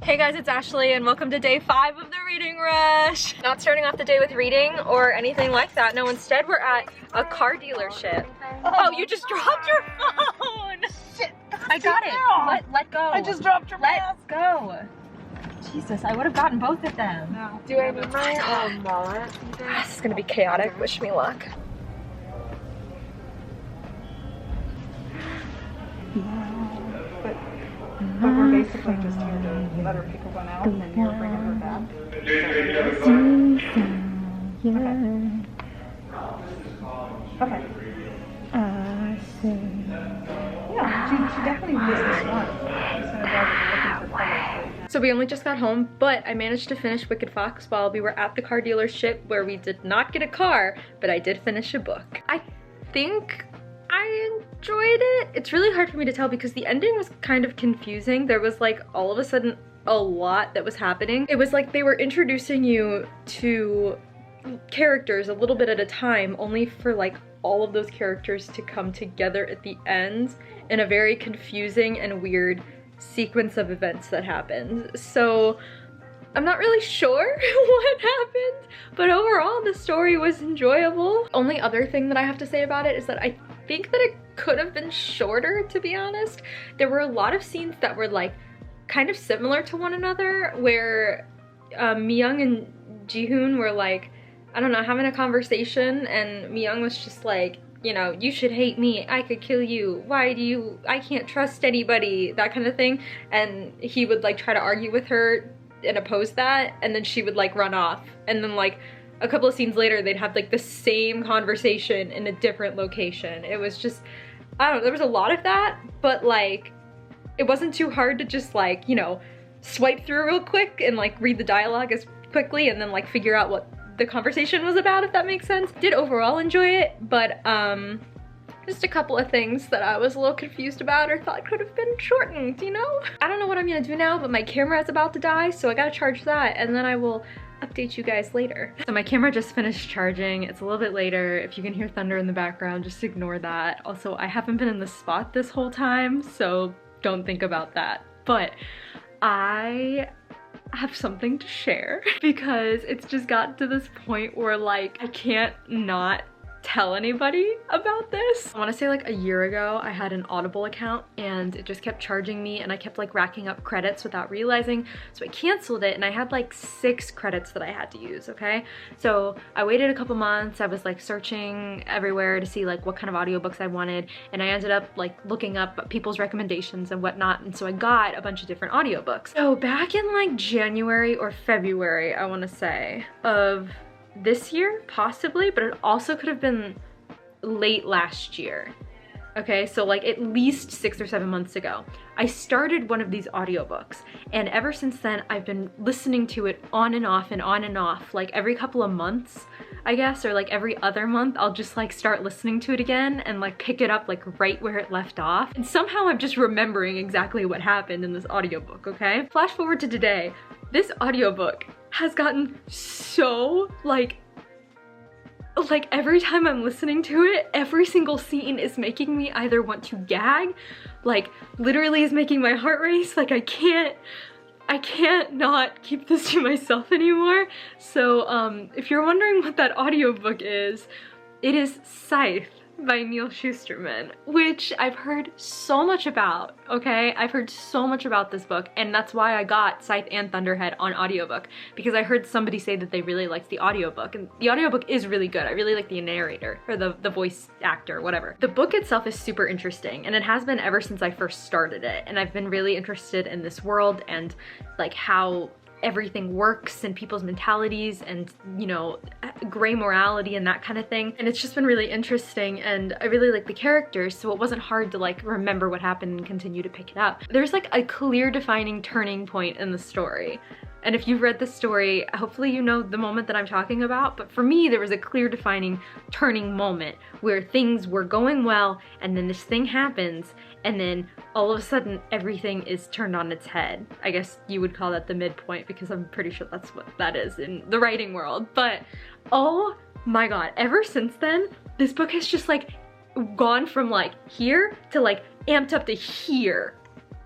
Hey guys, it's Ashley and welcome to day 5 of the reading rush. Not starting off the day with reading or anything like that. No, instead we're at a car dealership. Oh, you just dropped your phone! Shit, I got it. Let go. I just dropped your mask. Let go. Jesus, I would have gotten both of them. No. Do I need my wallet? This is gonna be chaotic. Wish me luck. But we're basically just here to let her pick one out and then we're bringing her back. Okay. Yeah, she definitely missed this one. She's gonna drive looking for colors. So we only just got home, but I managed to finish Wicked Fox while we were at the car dealership where we did not get a car, but I did finish a book. I think I enjoyed it. It's really hard for me to tell because the ending was kind of confusing. There was like all of a sudden a lot that was happening. It was like they were introducing you to characters a little bit at a time, only for like all of those characters to come together at the end in a very confusing and weird sequence of events that happened. So I'm not really sure what happened, but overall the story was enjoyable. Only other thing that I have to say about it is that I think that it could have been shorter, to be honest. There were a lot of scenes that were like kind of similar to one another where Mi-young and Ji-hoon were like, I don't know, having a conversation, and Mi-young was just like, you know, you should hate me, I could kill you, I can't trust anybody, that kind of thing. And he would like try to argue with her and oppose that, and then she would like run off, and then like a couple of scenes later they'd have like the same conversation in a different location. It was just, I don't know, there was a lot of that, but like it wasn't too hard to just like, you know, swipe through real quick and like read the dialogue as quickly and then like figure out what the conversation was about, if that makes sense. Did overall enjoy it, but just a couple of things that I was a little confused about or thought could have been shortened, you know? I don't know what I'm gonna do now, but my camera is about to die, so I gotta charge that, and then I will update you guys later. So my camera just finished charging. It's a little bit later. If you can hear thunder in the background, just ignore that. Also, I haven't been in the spot this whole time, so don't think about that. But I have something to share because it's just gotten to this point where like I can't not tell anybody about this. I want to say like a year ago I had an Audible account and it just kept charging me and I kept like racking up credits without realizing, so I canceled it and I had like 6 credits that I had to use, okay? So I waited a couple months. I was like searching everywhere to see like what kind of audiobooks I wanted, and I ended up like looking up people's recommendations and whatnot, and so I got a bunch of different audiobooks. So back in like January or February, I want to say, of this year, possibly, but it also could have been late last year. Okay, so like at least 6 or 7 months ago, I started one of these audiobooks, and ever since then I've been listening to it on and off and on and off, like every couple of months, I guess, or like every other month I'll just like start listening to it again and like pick it up like right where it left off. And somehow I'm just remembering exactly what happened in this audiobook, okay? Flash forward to today, this audiobook has gotten so like every time I'm listening to it, every single scene is making me either want to gag, like literally is making my heart race, like I can't not keep this to myself anymore. So if you're wondering what that audiobook is, it is Scythe by Neil Shusterman, which I've heard so much about, okay? I've heard so much about this book, and that's why I got Scythe and Thunderhead on audiobook, because I heard somebody say that they really liked the audiobook, and the audiobook is really good. I really like the narrator, or the voice actor, whatever. The book itself is super interesting, and it has been ever since I first started it, and I've been really interested in this world and like how everything works and people's mentalities and, you know, gray morality and that kind of thing. And it's just been really interesting, and I really like the characters, so it wasn't hard to like remember what happened and continue to pick it up. There's like a clear defining turning point in the story. And if you've read the story, hopefully you know the moment that I'm talking about, but for me there was a clear defining turning moment where things were going well and then this thing happens and then all of a sudden everything is turned on its head. I guess you would call that the midpoint because I'm pretty sure that's what that is in the writing world. But oh my god, ever since then, this book has just like gone from like here to like amped up to here.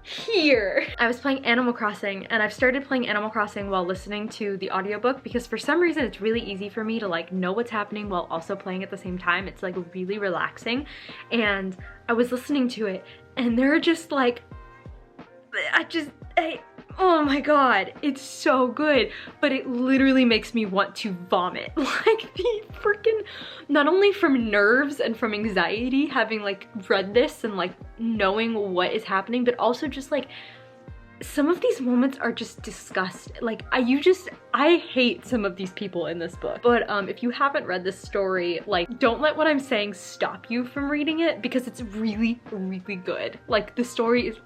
here. I was playing Animal Crossing, and I've started playing Animal Crossing while listening to the audiobook because for some reason it's really easy for me to like know what's happening while also playing at the same time. It's like really relaxing. And I was listening to it and they're just like, oh my god, it's so good, but it literally makes me want to vomit. Like the freaking, not only from nerves and from anxiety having like read this and like knowing what is happening, but also just like some of these moments are just disgusting. Like I hate some of these people in this book. But if you haven't read this story, like don't let what I'm saying stop you from reading it because it's really, really good. Like the story is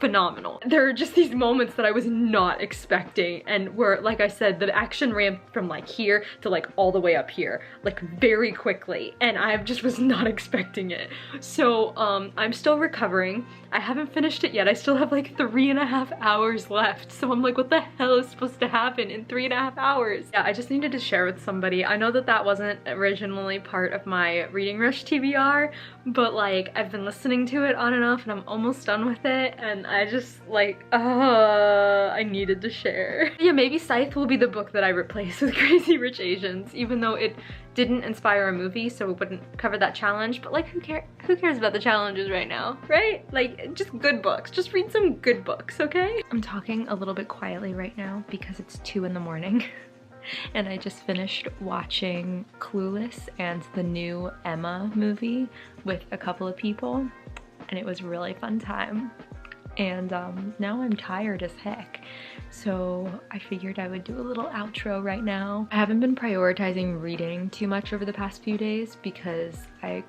phenomenal. There are just these moments that I was not expecting and where, like I said, the action ramped from like here to like all the way up here, like very quickly, and I just was not expecting it. So I'm still recovering. I haven't finished it yet. I still have like 3.5 hours left. So I'm like, what the hell is supposed to happen in 3.5 hours? Yeah, I just needed to share with somebody. I know that that wasn't originally part of my Reading Rush TBR, but like I've been listening to it on and off and I'm almost done with it, and I just like, I needed to share. Yeah, maybe Scythe will be the book that I replace with Crazy Rich Asians, even though it didn't inspire a movie, so it wouldn't cover that challenge. But like, who cares about the challenges right now, right? Like, just good books. Just read some good books, okay? I'm talking a little bit quietly right now because it's 2 in the morning. And I just finished watching Clueless and the new Emma movie with a couple of people, and it was a really fun time. And now I'm tired as heck, so I figured I would do a little outro right now. I haven't been prioritizing reading too much over the past few days because I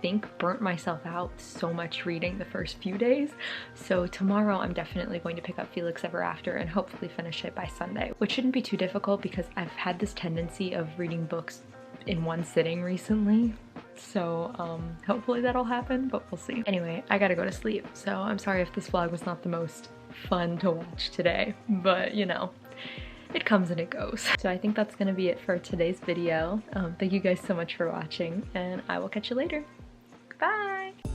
think burnt myself out so much reading the first few days. So tomorrow I'm definitely going to pick up Felix Ever After and hopefully finish it by Sunday, which shouldn't be too difficult because I've had this tendency of reading books in one sitting recently. So hopefully that'll happen, but we'll see. Anyway, I gotta go to sleep, so I'm sorry if this vlog was not the most fun to watch today, but you know, it comes and it goes. So I think that's gonna be it for today's video. Thank you guys so much for watching, and I will catch you later. Bye!